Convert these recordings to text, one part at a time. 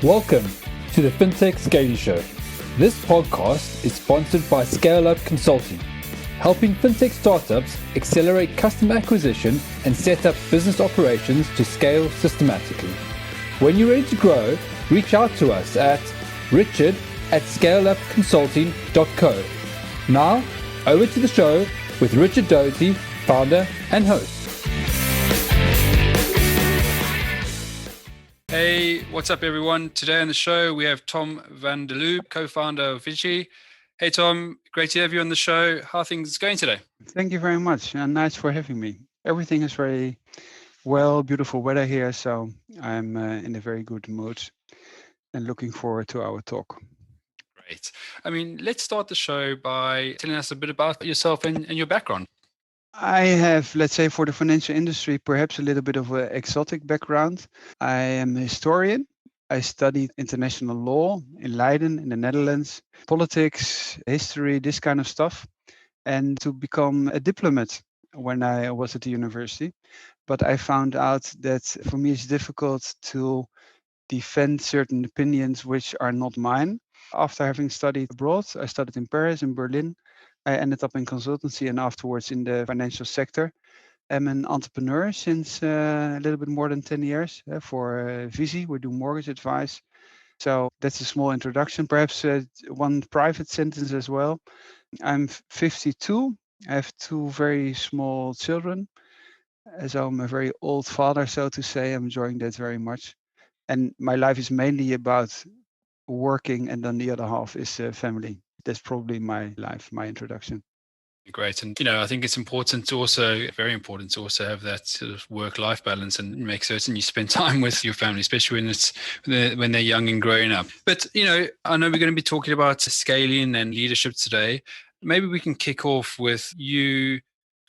Welcome to the Fintech Scaling Show. This podcast is sponsored by Scale Up Consulting, helping fintech startups accelerate customer acquisition and set up business operations to scale systematically. When you're ready to grow, reach out to us at richard@scaleupconsulting.co. Now, over to the show with Richard Doty, founder and host. Hey, what's up, everyone? Today on the show, we have Tom van der Lubbe, co-founder of Viisi. Hey, Tom, great to have you on the show. How are things going today? Thank you very much, and nice for having me. Everything is very well, beautiful weather here, so I'm in a very good mood and looking forward to our talk. Great. Let's start the show by telling us a bit about yourself and your background. I have, let's say, for the financial industry, perhaps a little bit of an exotic background. I am a historian. I studied international law in Leiden, in the Netherlands, politics, history, this kind of stuff, and to become a diplomat when I was at the university. But I found out that for me it's difficult to defend certain opinions which are not mine. After having studied abroad, I studied in Paris, in Berlin. I ended up in consultancy and afterwards in the financial sector. I'm an entrepreneur since a little bit more than 10 years for Viisi. We do mortgage advice. So that's a small introduction. Perhaps one private sentence as well. I'm 52. I have two very small children. So I'm a very old father, so to say. I'm enjoying that very much. And my life is mainly about working, and then the other half is family. That's probably my life, my introduction. Great. And, I think it's very important to also have that sort of work-life balance and make certain you spend time with your family, especially when they're young and growing up. But, I know we're going to be talking about scaling and leadership today. Maybe we can kick off with you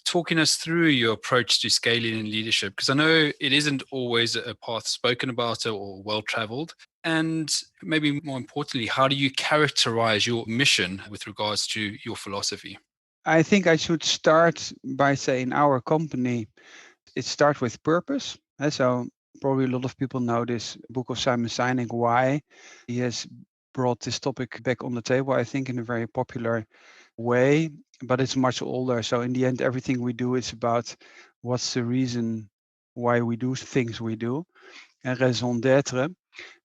talking us through your approach to scaling and leadership, because I know it isn't always a path spoken about or well-traveled. And maybe more importantly, how do you characterize your mission with regards to your philosophy? I think I should start by saying our company, it starts with purpose. So probably a lot of people know this book of Simon Sinek, Why. He has brought this topic back on the table, I think, in a very popular way, but it's much older. So in the end, everything we do is about what's the reason why we do things we do. And raison d'être,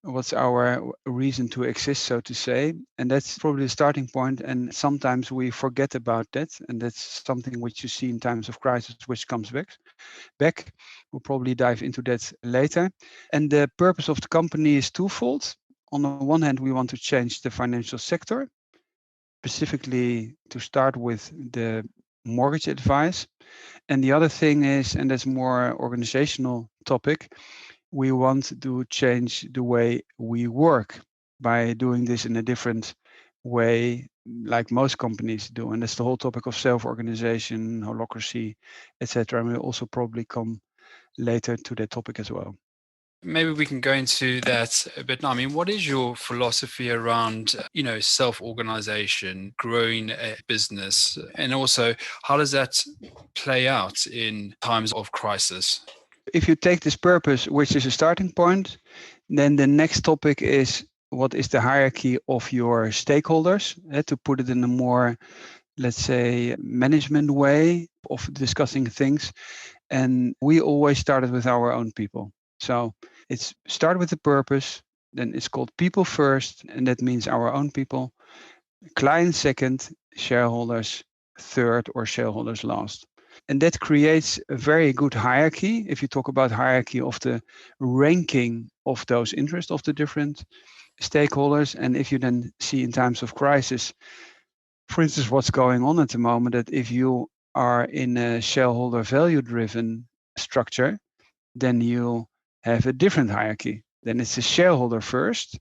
what's our reason to exist, so to say. And that's probably the starting point. And sometimes we forget about that. And that's something which you see in times of crisis, which comes back. We'll probably dive into that later. And the purpose of the company is twofold. On the one hand, we want to change the financial sector, specifically to start with the mortgage advice. And the other thing is, and that's more organizational topic, we want to change the way we work by doing this in a different way, like most companies do. And that's the whole topic of self-organization, holacracy, etc. And we'll also probably come later to that topic as well. Maybe we can go into that a bit now. What is your philosophy around, self-organization, growing a business, and also how does that play out in times of crisis? If you take this purpose, which is a starting point, then the next topic is what is the hierarchy of your stakeholders, to put it in a more, let's say, management way of discussing things. And we always started with our own people. So it's start with the purpose, then it's called people first, and that means our own people, clients second, shareholders third, or shareholders last. And that creates a very good hierarchy. If you talk about hierarchy of the ranking of those interests of the different stakeholders. And if you then see in times of crisis, for instance, what's going on at the moment, that if you are in a shareholder value driven structure, then you have a different hierarchy. Then it's a shareholder first,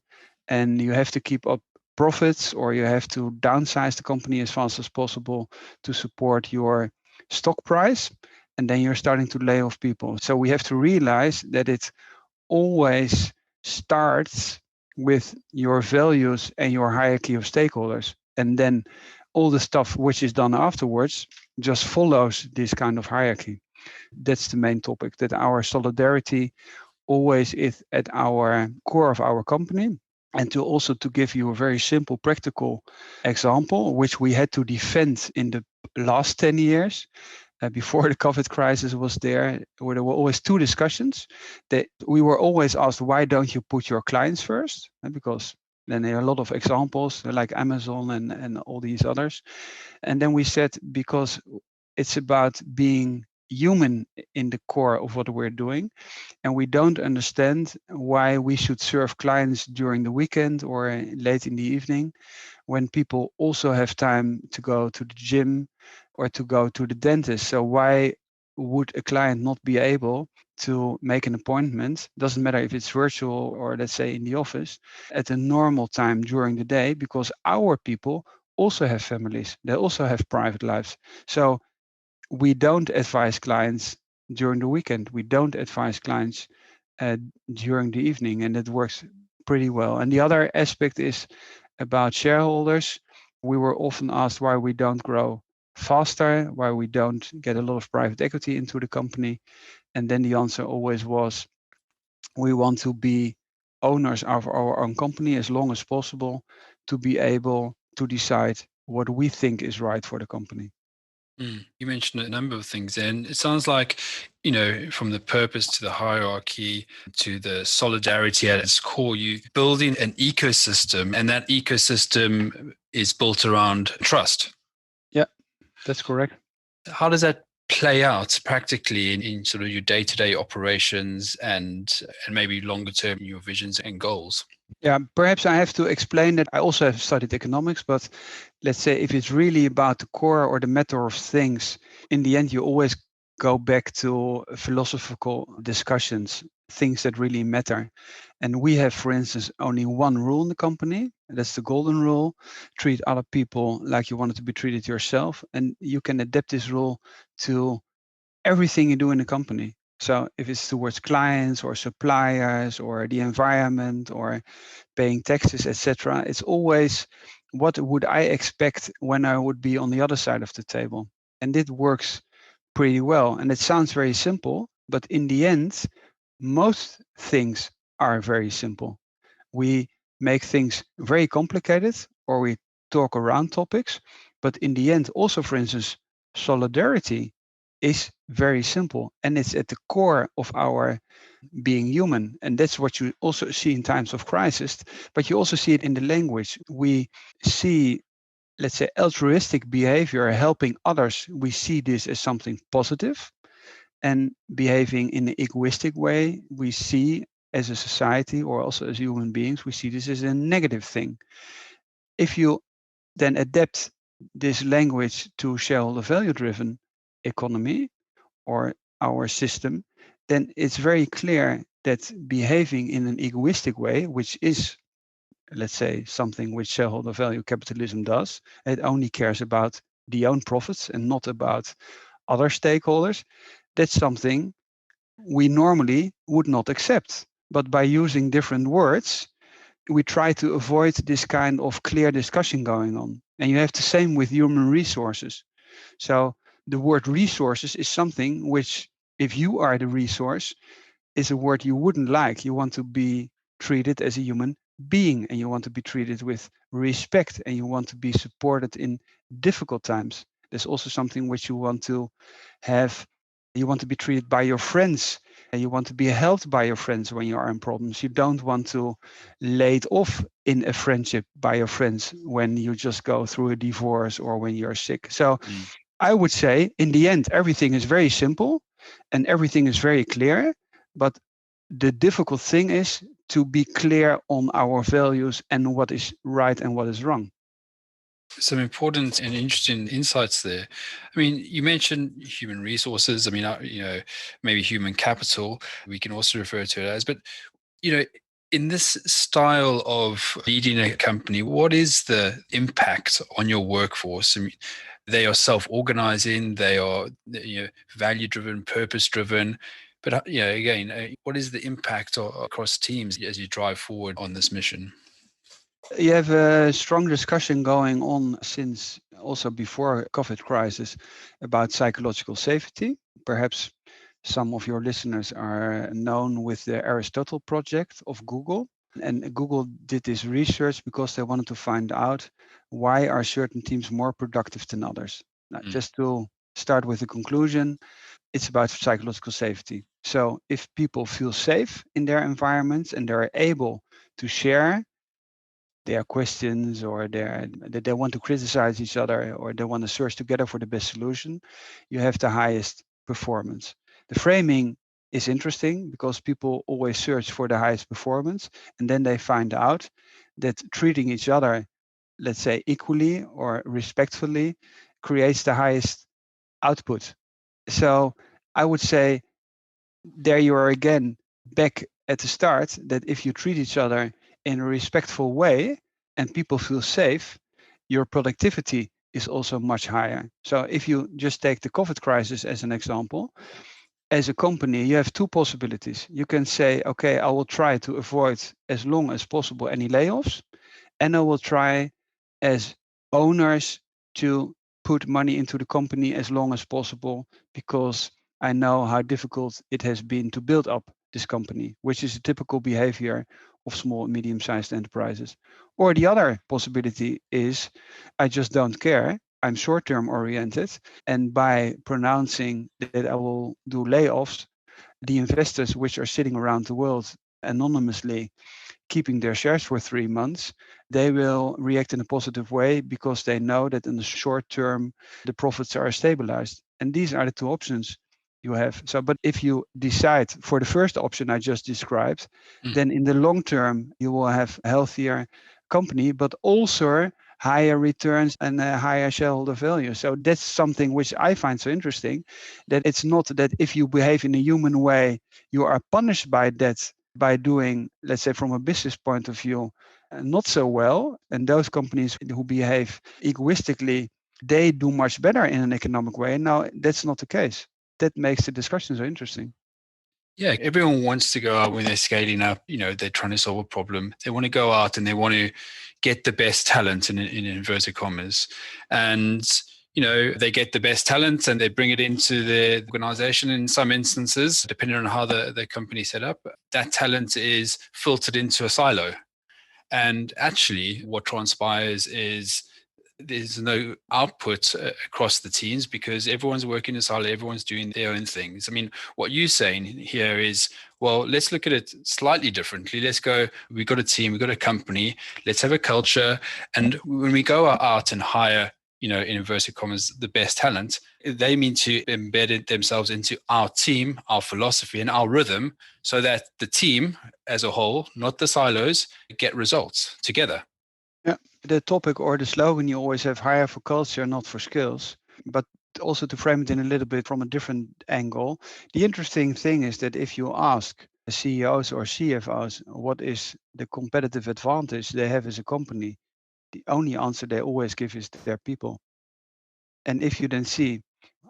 and you have to keep up profits, or you have to downsize the company as fast as possible to support your stock price, and then you're starting to lay off people. So we have to realize that it always starts with your values and your hierarchy of stakeholders, and then all the stuff which is done afterwards just follows this kind of hierarchy. That's the main topic, that our solidarity always is at our core of our company. And to give you a very simple, practical example, which we had to defend in the last 10 years, before the COVID crisis was there, where there were always two discussions. That we were always asked, why don't you put your clients first? Because then there are a lot of examples like Amazon and all these others. And then we said, because it's about being human in the core of what we're doing. And we don't understand why we should serve clients during the weekend or late in the evening, when people also have time to go to the gym or to go to the dentist. So why would a client not be able to make an appointment? Doesn't matter if it's virtual or, let's say, in the office, at a normal time during the day, because our people also have families. They also have private lives. So we don't advise clients during the weekend. We don't advise clients during the evening, and it works pretty well. And the other aspect is about shareholders. We were often asked why we don't grow faster, why we don't get a lot of private equity into the company. And then the answer always was, we want to be owners of our own company as long as possible, to be able to decide what we think is right for the company. You mentioned a number of things, and it sounds like, from the purpose to the hierarchy to the solidarity at its core, you building an ecosystem, and that ecosystem is built around trust. Yeah, that's correct. How does that play out practically in sort of your day-to-day operations and maybe longer term, your visions and goals? Yeah, perhaps I have to explain that I also have studied economics, but let's say if it's really about the core or the matter of things, in the end, you always go back to philosophical discussions, things that really matter. And we have, for instance, only one rule in the company. And that's the golden rule. Treat other people like you wanted to be treated yourself. And you can adapt this rule to everything you do in the company. So if it's towards clients or suppliers or the environment or paying taxes, etc., it's always, what would I expect when I would be on the other side of the table? And it works pretty well. And it sounds very simple, but in the end, most things are very simple. We make things very complicated, or we talk around topics. But in the end, also, for instance, solidarity is very simple, and it's at the core of our being human. And that's what you also see in times of crisis, but you also see it in the language. We see, let's say, altruistic behavior, helping others. We see this as something positive, and behaving in an egoistic way, we see, as a society or also as human beings, we see this as a negative thing. If you then adapt this language to shareholder value driven economy or our system, then it's very clear that behaving in an egoistic way, which is, let's say, something which shareholder value capitalism does, it only cares about the own profits and not about other stakeholders. That's something we normally would not accept. But by using different words, we try to avoid this kind of clear discussion going on. And you have the same with human resources. So the word resources is something which, if you are the resource, is a word you wouldn't like. You want to be treated as a human being, and you want to be treated with respect, and you want to be supported in difficult times. There's also something which you want to have. You want to be treated by your friends, and you want to be helped by your friends when you are in problems. You don't want to laid off in a friendship by your friends when you just go through a divorce or when you're sick. So I would say, in the end, everything is very simple and everything is very clear. But the difficult thing is to be clear on our values and what is right and what is wrong. Some important and interesting insights there. I mean, you mentioned human resources. I mean, maybe human capital, we can also refer to it as. But, in this style of leading a company, what is the impact on your workforce? I mean, they are self-organizing, they are value-driven, purpose-driven. But again, what is the impact across teams as you drive forward on this mission? You have a strong discussion going on since also before COVID crisis about psychological safety. Perhaps some of your listeners are known with the Aristotle project of Google. And Google did this research because they wanted to find out why are certain teams more productive than others. Now, just to start with the conclusion, it's about psychological safety. So if people feel safe in their environments and they're able to share their questions or that they want to criticize each other or they want to search together for the best solution, you have the highest performance. The framing is interesting because people always search for the highest performance and then they find out that treating each other, let's say equally or respectfully, creates the highest output. So I would say there you are again back at the start, that if you treat each other in a respectful way and people feel safe, your productivity is also much higher. So if you just take the COVID crisis as an example, as a company, you have two possibilities. You can say, okay, I will try to avoid as long as possible any layoffs, and I will try as owners to put money into the company as long as possible because I know how difficult it has been to build up this company, which is a typical behavior of small and medium-sized enterprises. Or the other possibility is I just don't care. I'm short-term oriented, and by pronouncing that I will do layoffs, the investors which are sitting around the world anonymously keeping their shares for 3 months, they will react in a positive way because they know that in the short term, the profits are stabilized. And these are the two options you have. So, but if you decide for the first option I just described, then in the long term, you will have a healthier company, but also higher returns and a higher shareholder value. So that's something which I find so interesting, that it's not that if you behave in a human way, you are punished by that by doing, let's say, from a business point of view, not so well. And those companies who behave egoistically, they do much better in an economic way. Now, that's not the case. That makes the discussion so interesting. Yeah, everyone wants to go out when they're scaling up, they're trying to solve a problem. They want to go out and they want to get the best talent in inverted commas. And, they get the best talent and they bring it into the organization in some instances, depending on how the company set up. That talent is filtered into a silo. And actually what transpires is there's no output across the teams because everyone's working in a silo, everyone's doing their own things. I mean, what you're saying here is, well, let's look at it slightly differently. Let's go, we've got a team, we've got a company, let's have a culture. And when we go out and hire, in inverted commas, the best talent, they mean to embed it themselves into our team, our philosophy and our rhythm so that the team as a whole, not the silos, get results together. Yeah, the topic or the slogan, you always have hire for culture, not for skills. But also to frame it in a little bit from a different angle, the interesting thing is that if you ask CEOs or CFOs what is the competitive advantage they have as a company, the only answer they always give is their people. And if you then see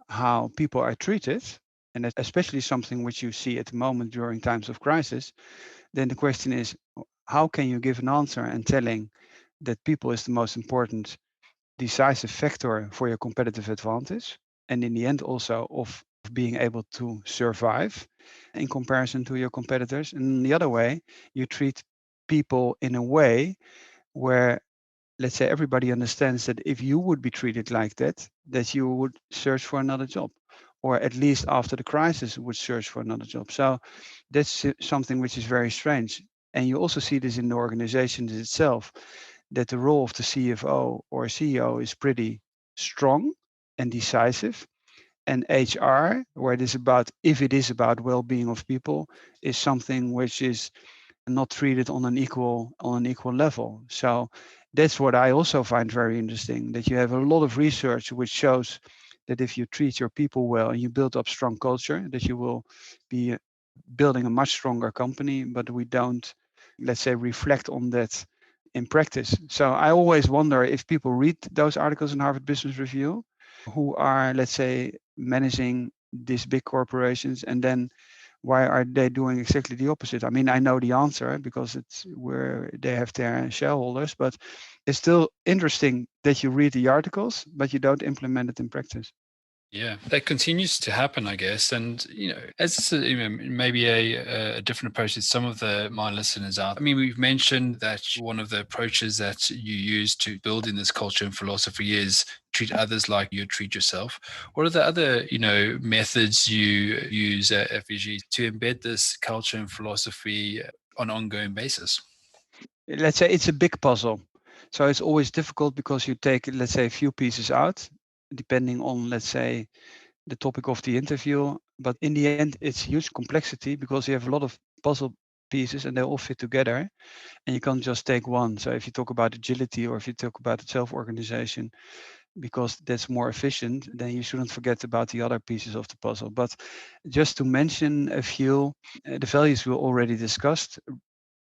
how people are treated, and that's especially something which you see at the moment during times of crisis, then the question is, how can you give an answer and telling that people is the most important decisive factor for your competitive advantage, and in the end also of being able to survive in comparison to your competitors. And the other way, you treat people in a way where, let's say, everybody understands that if you would be treated like that, that you would search for another job, or at least after the crisis would search for another job. So that's something which is very strange. And you also see this in the organizations itself, that the role of the CFO or CEO is pretty strong and decisive. And HR, where it is about, if it is about well-being of people, is something which is not treated on an equal level. So that's what I also find very interesting, that you have a lot of research which shows that if you treat your people well and you build up strong culture, that you will be building a much stronger company. But we don't, let's say, reflect on that in practice. So I always wonder if people read those articles in Harvard Business Review, who are, let's say, managing these big corporations, and then why are they doing exactly the opposite? I mean, I know the answer because it's where they have their shareholders, but it's still interesting that you read the articles, but you don't implement it in practice. Yeah, that continues to happen, I guess. And, as maybe a different approach to some of my listeners out. I mean, we've mentioned that one of the approaches that you use to build in this culture and philosophy is treat others like you treat yourself. What are the other, methods you use at Viisi to embed this culture and philosophy on an ongoing basis? Let's say it's a big puzzle. So it's always difficult because you take, let's say, a few pieces out, depending on, let's say, the topic of the interview. But in the end, it's huge complexity because you have a lot of puzzle pieces and they all fit together. And you can't just take one. So if you talk about agility or if you talk about self-organization, because that's more efficient, then you shouldn't forget about the other pieces of the puzzle. But just to mention a few, the values we already discussed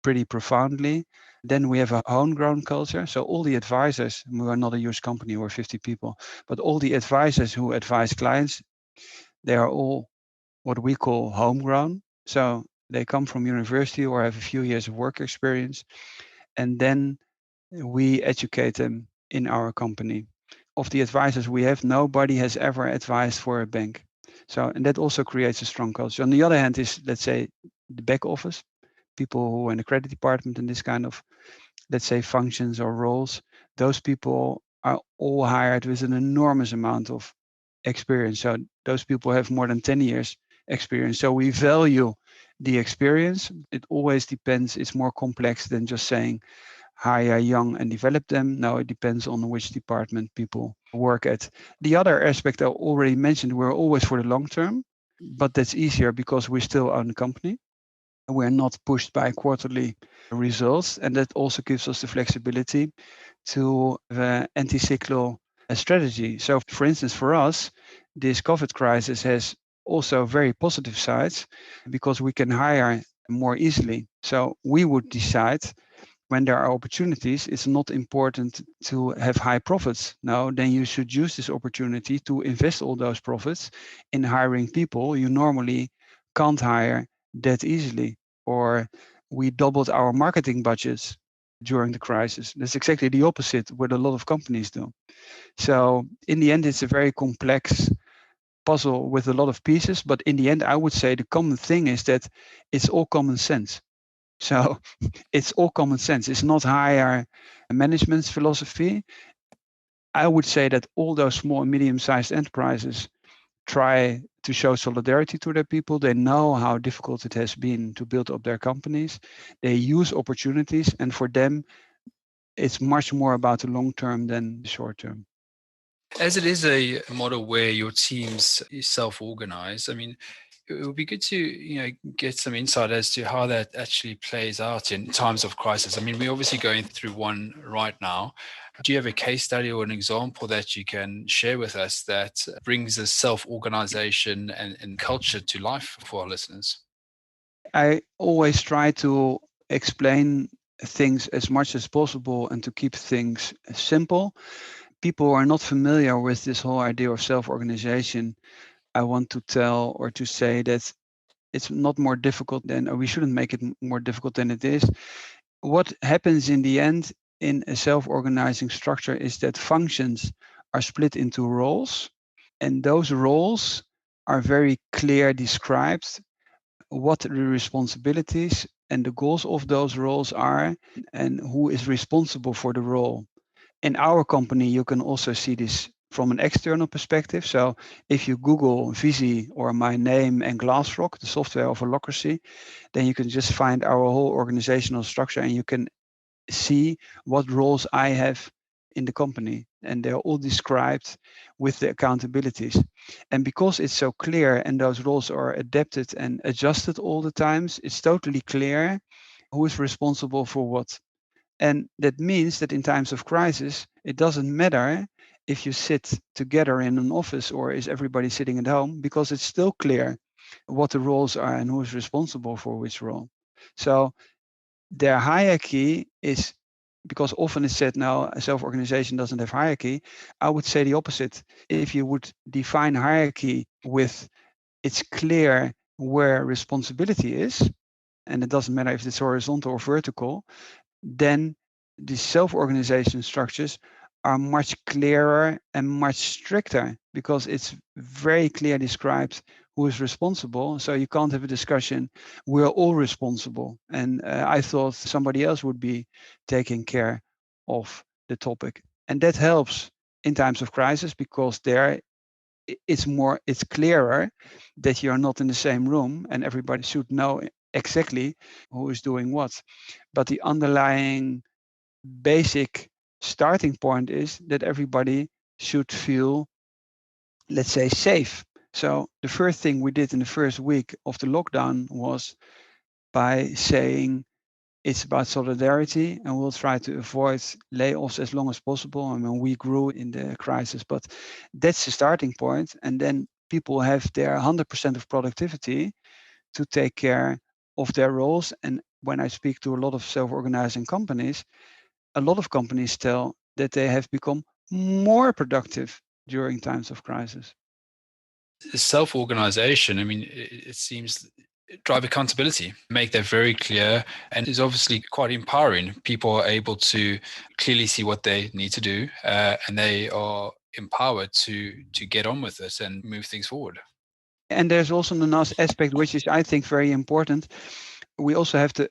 pretty profoundly. Then we have a homegrown culture. So all the advisors, we are not a huge company, we're 50 people, but all the advisors who advise clients, they are all what we call homegrown. So they come from university or have a few years of work experience. And then we educate them in our company. Of the advisors we have, nobody has ever advised for a bank. So, and that also creates a strong culture. On the other hand, is let's say the back office, people who are in the credit department and this kind of, let's say, functions or roles. Those people are all hired with an enormous amount of experience. So those people have more than 10 years experience. So we value the experience. It always depends. It's more complex than just saying hire young and develop them. No, it depends on which department people work at. The other aspect I already mentioned, we're always for the long term, but that's easier because we still own the company. We're not pushed by quarterly results, and that also gives us the flexibility to have an anti-cyclical strategy. So, for instance, for us, this COVID crisis has also very positive sides because we can hire more easily. So we would decide when there are opportunities, it's not important to have high profits. No, then you should use this opportunity to invest all those profits in hiring people you normally can't hire that easily. Or we doubled our marketing budgets during the crisis. That's exactly the opposite what a lot of companies do. So in the end, it's a very complex puzzle with a lot of pieces. But in the end, I would say the common thing is that it's all common sense. So it's all common sense. It's not higher management philosophy. I would say that all those small and medium-sized enterprises try to show solidarity to their people. They know how difficult it has been to build up their companies. They use opportunities, and for them, it's much more about the long term than the short term. As it is a model where your teams self-organize, I mean, it would be good to get some insight as to how that actually plays out in times of crisis. I mean, we're obviously going through one right now. Do you have a case study or an example that you can share with us that brings this self-organization and culture to life for our listeners? I always try to explain things as much as possible and to keep things simple. People who are not familiar with this whole idea of self-organization, I want to tell or to say that it's not more difficult than, or we shouldn't make it more difficult than it is. What happens in the end in a self-organizing structure is that functions are split into roles, and those roles are very clear described what the responsibilities and the goals of those roles are and who is responsible for the role. In our company, you can also see this from an external perspective. So if you Google Viisi or my name and Glassrock, the software of holacracy, then you can just find our whole organizational structure and you can see what roles I have in the company. And they're all described with the accountabilities. And because it's so clear and those roles are adapted and adjusted all the times, it's totally clear who is responsible for what. And that means that in times of crisis, it doesn't matter if you sit together in an office or is everybody sitting at home, because it's still clear what the roles are and who is responsible for which role. So their hierarchy is, because often it's said now a self-organization doesn't have hierarchy. I would say the opposite. If you would define hierarchy with it's clear where responsibility is, and it doesn't matter if it's horizontal or vertical, then the self-organization structures are much clearer and much stricter because it's very clear described who is responsible. So you can't have a discussion, we're all responsible. And I thought somebody else would be taking care of the topic. And that helps in times of crisis because there it's clearer that you're not in the same room and everybody should know exactly who is doing what. But the underlying basic starting point is that everybody should feel, let's say, safe. So the first thing we did in the first week of the lockdown was by saying it's about solidarity and we'll try to avoid layoffs as long as possible. I mean, we grew in the crisis, but that's the starting point. And then people have their 100% of productivity to take care of their roles. And when I speak to a lot of self-organizing companies, a lot of companies tell that they have become more productive during times of crisis. Self-organization, I mean, it seems drive accountability, make that very clear, and is obviously quite empowering. People are able to clearly see what they need to do, and they are empowered to get on with it and move things forward. And there's also another aspect which is, I think, very important. We also have the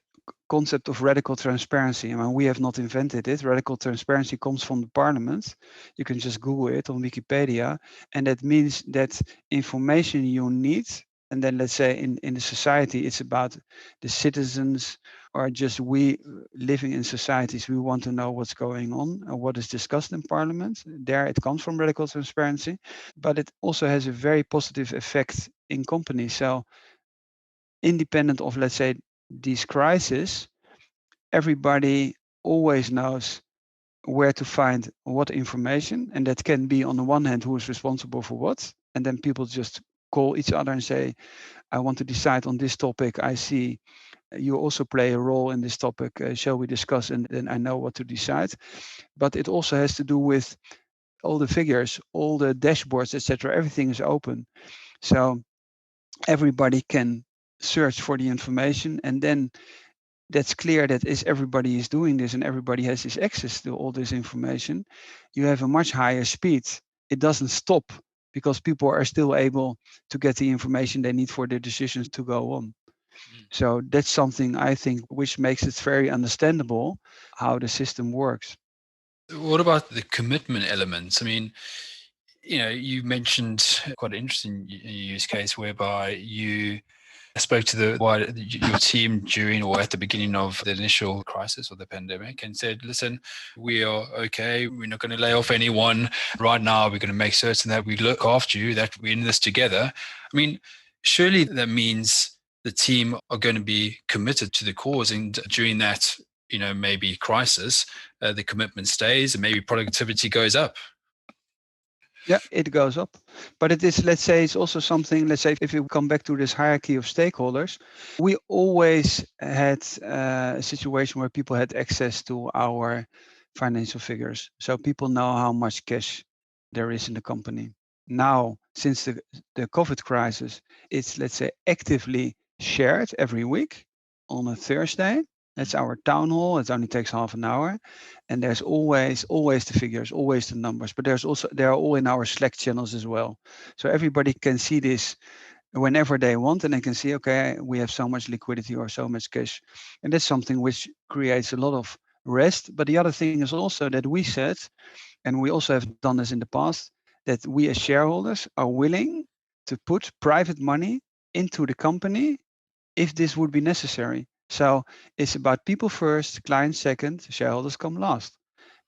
concept of radical transparency. I mean, we have not invented it. Radical transparency comes from the parliament. You can just Google it on Wikipedia. And that means that information you need, and then let's say in the society, it's about the citizens or just we living in societies, we want to know what's going on or what is discussed in parliament. There it comes from radical transparency, but it also has a very positive effect in companies. So independent of, let's say, these crises, everybody always knows where to find what information. And that can be, on the one hand, who is responsible for what. And then people just call each other and say, I want to decide on this topic. I see you also play a role in this topic. Shall we discuss? And then I know what to decide. But it also has to do with all the figures, all the dashboards, etc. Everything is open. So everybody can search for the information, and then that's clear that is everybody is doing this and everybody has this access to all this information. You have a much higher speed. It doesn't stop because people are still able to get the information they need for their decisions to go on. So that's something I think which makes it very understandable how the system works. What about the commitment elements? I mean, you mentioned quite an interesting use case whereby you spoke to your team during or at the beginning of the initial crisis or the pandemic and said, listen, we are okay. We're not going to lay off anyone right now. We're going to make certain that we look after you, that we're in this together. I mean, surely that means the team are going to be committed to the cause, and during that, maybe crisis, the commitment stays and maybe productivity goes up. Yeah, it goes up. But it is, let's say, it's also something, let's say, if you come back to this hierarchy of stakeholders, we always had a situation where people had access to our financial figures. So people know how much cash there is in the company. Now, since the COVID crisis, it's, let's say, actively shared every week on a Thursday. That's our town hall. It only takes half an hour. And there's always the figures, always the numbers. But they are all in our Slack channels as well. So everybody can see this whenever they want, and they can see, okay, we have so much liquidity or so much cash. And that's something which creates a lot of rest. But the other thing is also that we said, and we also have done this in the past, that we as shareholders are willing to put private money into the company if this would be necessary. So it's about people first, clients second, shareholders come last.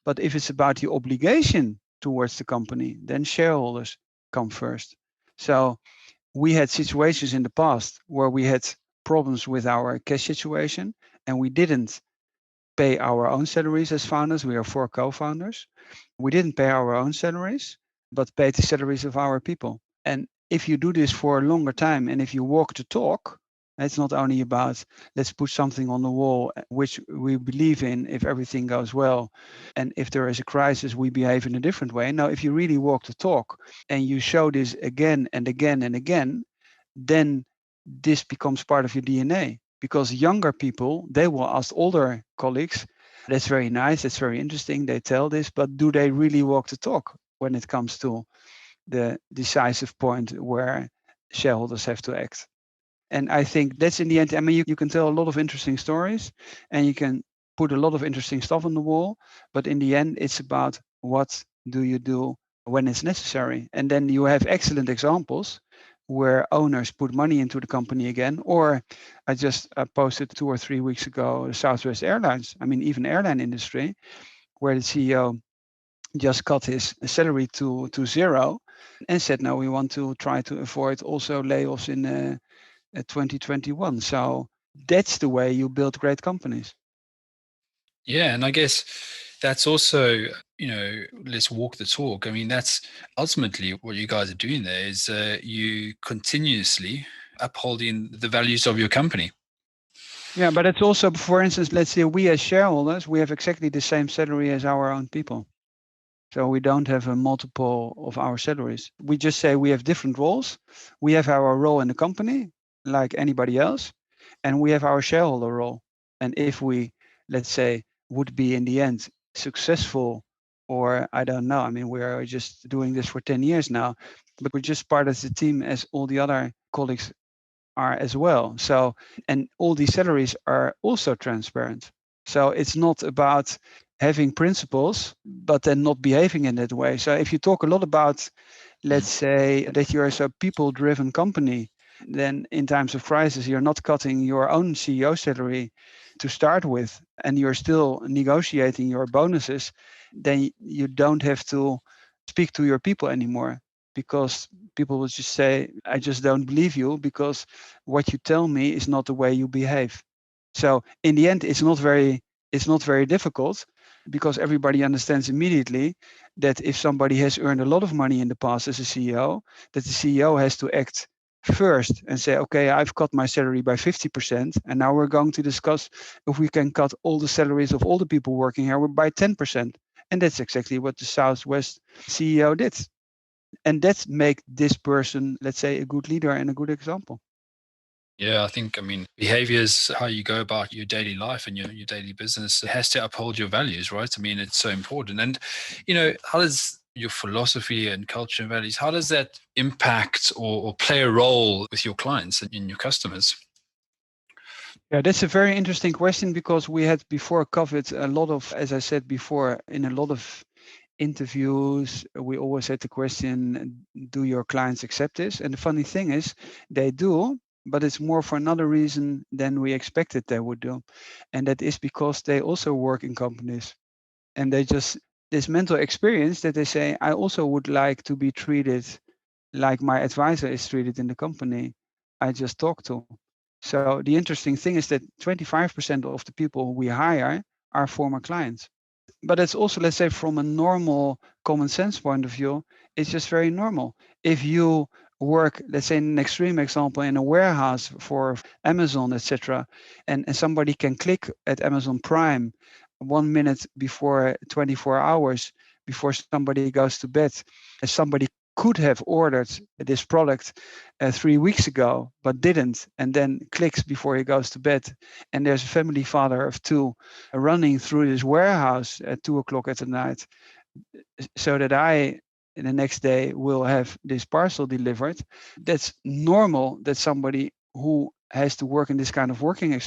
But if it's about the obligation towards the company, then shareholders come first. So we had situations in the past where we had problems with our cash situation and we didn't pay our own salaries as founders. We are 4 co-founders. We didn't pay our own salaries, but paid the salaries of our people. And if you do this for a longer time and if you walk the talk, it's not only about let's put something on the wall, which we believe in if everything goes well. And if there is a crisis, we behave in a different way. Now, if you really walk the talk and you show this again and again and again, then this becomes part of your DNA. Because younger people, they will ask older colleagues, That's very nice. That's very interesting. They tell this, but do they really walk the talk when it comes to the decisive point where shareholders have to act? And I think that's in the end, I mean, you can tell a lot of interesting stories and you can put a lot of interesting stuff on the wall, but in the end, it's about what do you do when it's necessary. And then you have excellent examples where owners put money into the company again, or I just posted 2 or 3 weeks ago, Southwest Airlines, I mean, even airline industry, where the CEO just cut his salary to zero and said, no, we want to try to avoid also layoffs in 2021. So that's the way you build great companies. Yeah, and I guess that's also, let's walk the talk. I mean, that's ultimately what you guys are doing there is you continuously upholding the values of your company. Yeah, but it's also, for instance, let's say we as shareholders, we have exactly the same salary as our own people. So we don't have a multiple of our salaries. We just say we have different roles. We have our role in the company, like anybody else, and we have our shareholder role. And if we, let's say, would be in the end successful, or I don't know, I mean, we're just doing this for 10 years now, but we're just part of the team as all the other colleagues are as well. So, and all these salaries are also transparent. So it's not about having principles, but then not behaving in that way. So if you talk a lot about, let's say, that you're a people driven company, then in times of crisis, you're not cutting your own CEO salary to start with, and you're still negotiating your bonuses, then you don't have to speak to your people anymore, because people will just say, I just don't believe you because what you tell me is not the way you behave. So in the end, it's not very difficult, because everybody understands immediately that if somebody has earned a lot of money in the past as a CEO, that the CEO has to act first and say, okay, I've cut my salary by 50%, and now we're going to discuss if we can cut all the salaries of all the people working here by 10%. And that's exactly what the Southwest CEO did. And that make this person, let's say, a good leader and a good example. Yeah, I mean, behaviors, how you go about your daily life and your daily business, it has to uphold your values, right? I mean, it's so important. And, how does your philosophy and culture and values, how does that impact or play a role with your clients and in your customers? Yeah, that's a very interesting question, because we had before covered a lot of, as I said before, in a lot of interviews, we always had the question, do your clients accept this? And the funny thing is, they do, but it's more for another reason than we expected they would do. And that is because they also work in companies, and they just, this mental experience that they say, I also would like to be treated like my advisor is treated in the company I just talked to. So the interesting thing is that 25% of the people we hire are former clients. But it's also, let's say, from a normal common sense point of view, it's just very normal. If you work, let's say, in an extreme example, in a warehouse for Amazon, etc., and somebody can click at Amazon Prime 1 minute before 24 hours before somebody goes to bed, as somebody could have ordered this product 3 weeks ago, but didn't, and then clicks before he goes to bed. And there's a family father of two running through this warehouse at 2 o'clock at the night, so that I, the next day, will have this parcel delivered. That's normal that somebody who has to work in this kind of working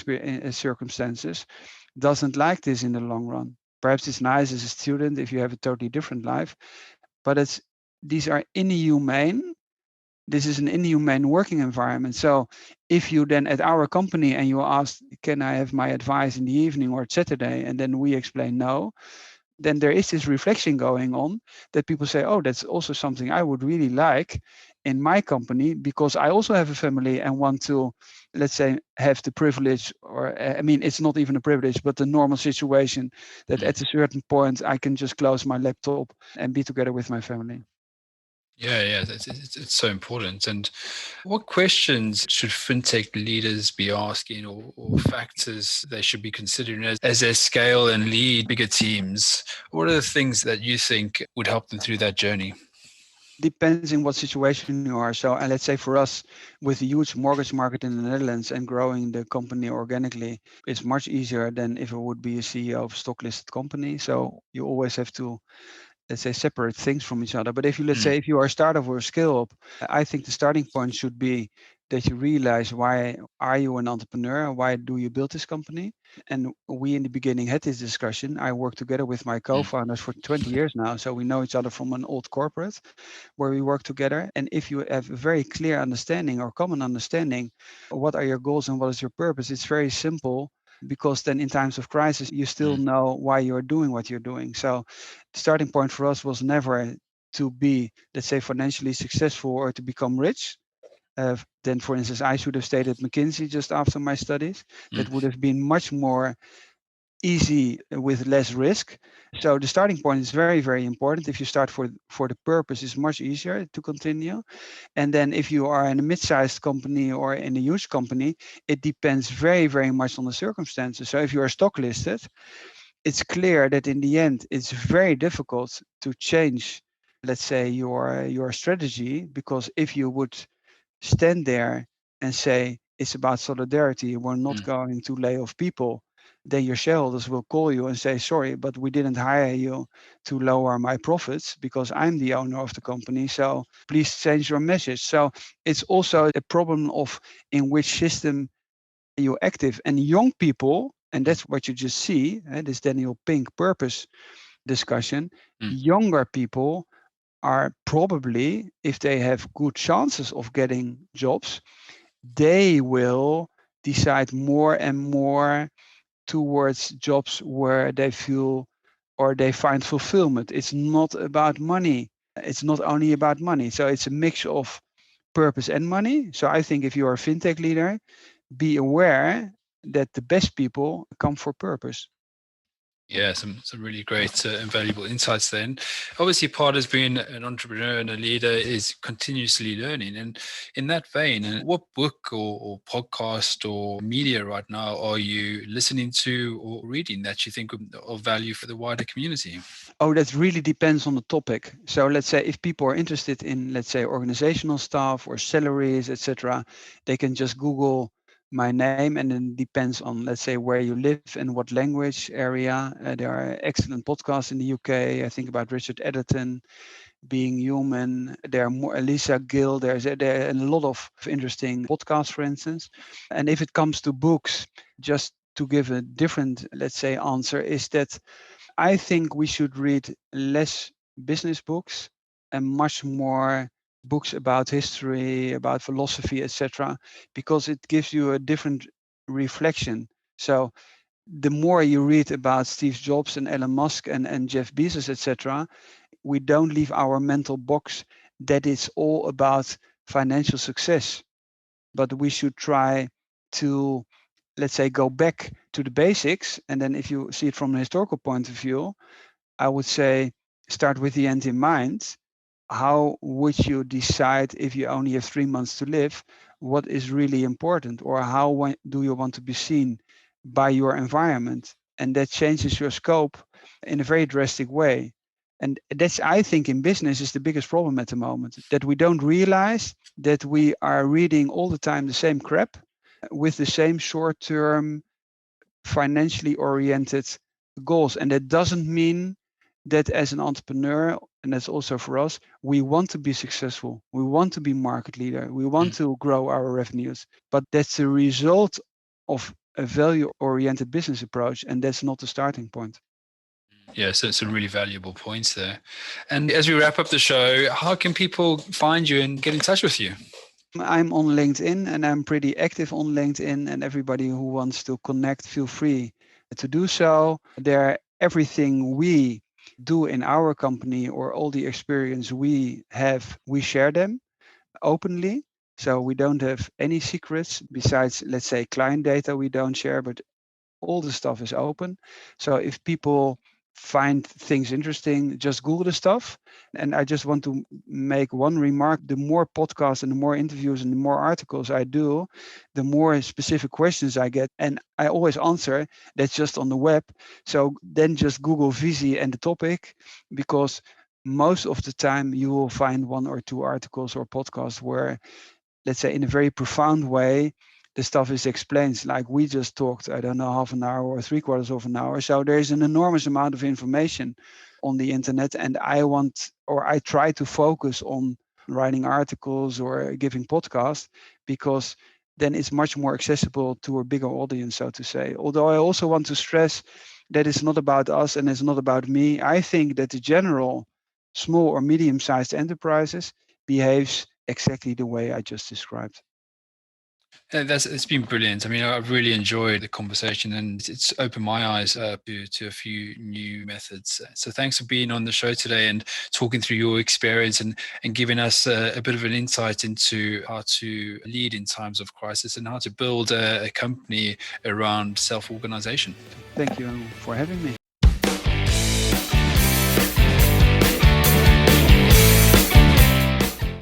circumstances doesn't like this in the long run. Perhaps it's nice as a student if you have a totally different life, but these are inhumane. This is an inhumane working environment. So if you then at our company and you ask, can I have my advice in the evening or Saturday? And then we explain no, then there is this reflection going on that people say, oh, that's also something I would really like in my company, because I also have a family and want to, let's say, have the privilege, or I mean, it's not even a privilege, but the normal situation that at a certain point I can just close my laptop and be together with my family. Yeah, it's so important. And what questions should fintech leaders be asking, or factors they should be considering as they scale and lead bigger teams? What are the things that you think would help them through that journey? Depends in what situation you are. So, and let's say for us, with a huge mortgage market in the Netherlands and growing the company organically, it's much easier than if it would be a CEO of a stock listed company. So you always have to, let's say, separate things from each other. But if you, let's say, if you are a startup or a scale up, I think the starting point should be that you realize, why are you an entrepreneur? Why do you build this company? And we in the beginning had this discussion. I work together with my co-founders for 20 years now. So we know each other from an old corporate where we work together. And if you have a very clear understanding or common understanding, what are your goals and what is your purpose, it's very simple, because then in times of crisis, you still know why you're doing what you're doing. So the starting point for us was never to be, let's say, financially successful or to become rich. Then, for instance, I should have stayed at McKinsey just after my studies. That would have been much more easy with less risk. So the starting point is very, very important. If you start for the purpose, it's much easier to continue. And then if you are in a mid-sized company or in a huge company, it depends very, very much on the circumstances. So if you are stock listed, it's clear that in the end, it's very difficult to change, let's say, your strategy, because if you would stand there and say it's about solidarity, we're not going to lay off people, then your shareholders will call you and say, sorry, but we didn't hire you to lower my profits because I'm the owner of the company. So please change your message. So it's also a problem of in which system you're active. And young people, and that's what you just see, this Daniel Pink purpose discussion, younger people are probably, if they have good chances of getting jobs, they will decide more and more towards jobs where they feel or they find fulfillment. It's not about money. It's not only about money. So it's a mix of purpose and money. So I think if you're a fintech leader, be aware that the best people come for purpose. Yeah, some really great and valuable insights there. And obviously, part of being an entrepreneur and a leader is continuously learning. And in that vein, what book or podcast or media right now are you listening to or reading that you think of value for the wider community? Oh, that really depends on the topic. So let's say if people are interested in, let's say, organizational stuff or salaries, etc., they can just Google my name, and then depends on, let's say, where you live and what language area. There are excellent podcasts in the UK. I think about Richard Edderton, Being Human. There are more, Lisa Gill. There are a lot of interesting podcasts, for instance. And if it comes to books, just to give a different, let's say, answer, is that I think we should read less business books and much more books about history, about philosophy, etc., because it gives you a different reflection. So the more you read about Steve Jobs and Elon Musk and Jeff Bezos, etc., we don't leave our mental box that it's all about financial success, but we should try to, let's say, go back to the basics. And then if you see it from a historical point of view, I would say start with the end in mind. How would you decide if you only have 3 months to live? What is really important? Or how do you want to be seen by your environment? And that changes your scope in a very drastic way. And that's, I think, in business is the biggest problem at the moment, that we don't realize that we are reading all the time the same crap with the same short-term, financially oriented goals. And that doesn't mean that as an entrepreneur, and that's also for us, we want to be successful. We want to be market leader. We want to grow our revenues. But that's a result of a value-oriented business approach, and that's not the starting point. Yeah, so some really valuable points there. And as we wrap up the show, how can people find you and get in touch with you? I'm on LinkedIn, and I'm pretty active on LinkedIn, and everybody who wants to connect, feel free to do so. Everything we do in our company or all the experience we have, we share them openly. So we don't have any secrets besides, let's say, client data we don't share, but all the stuff is open. So if people find things interesting, just Google the stuff. And I just want to make one remark. The more podcasts and the more interviews and the more articles I do, the more specific questions I get. And I always answer. That's just on the web. So then just Google Viisi and the topic, because most of the time you will find one or two articles or podcasts where, let's say, in a very profound way, the stuff is explained. Like we just talked, I don't know, half an hour or 3/4 of an hour. So there's an enormous amount of information on the internet, and I try to focus on writing articles or giving podcasts, because then it's much more accessible to a bigger audience, so to say. Although I also want to stress that it's not about us and it's not about me. I think that the general small or medium-sized enterprises behaves exactly the way I just described. It's been brilliant. I mean, I've really enjoyed the conversation, and it's opened my eyes to a few new methods. So thanks for being on the show today and talking through your experience and giving us a bit of an insight into how to lead in times of crisis and how to build a company around self-organization. Thank you for having me.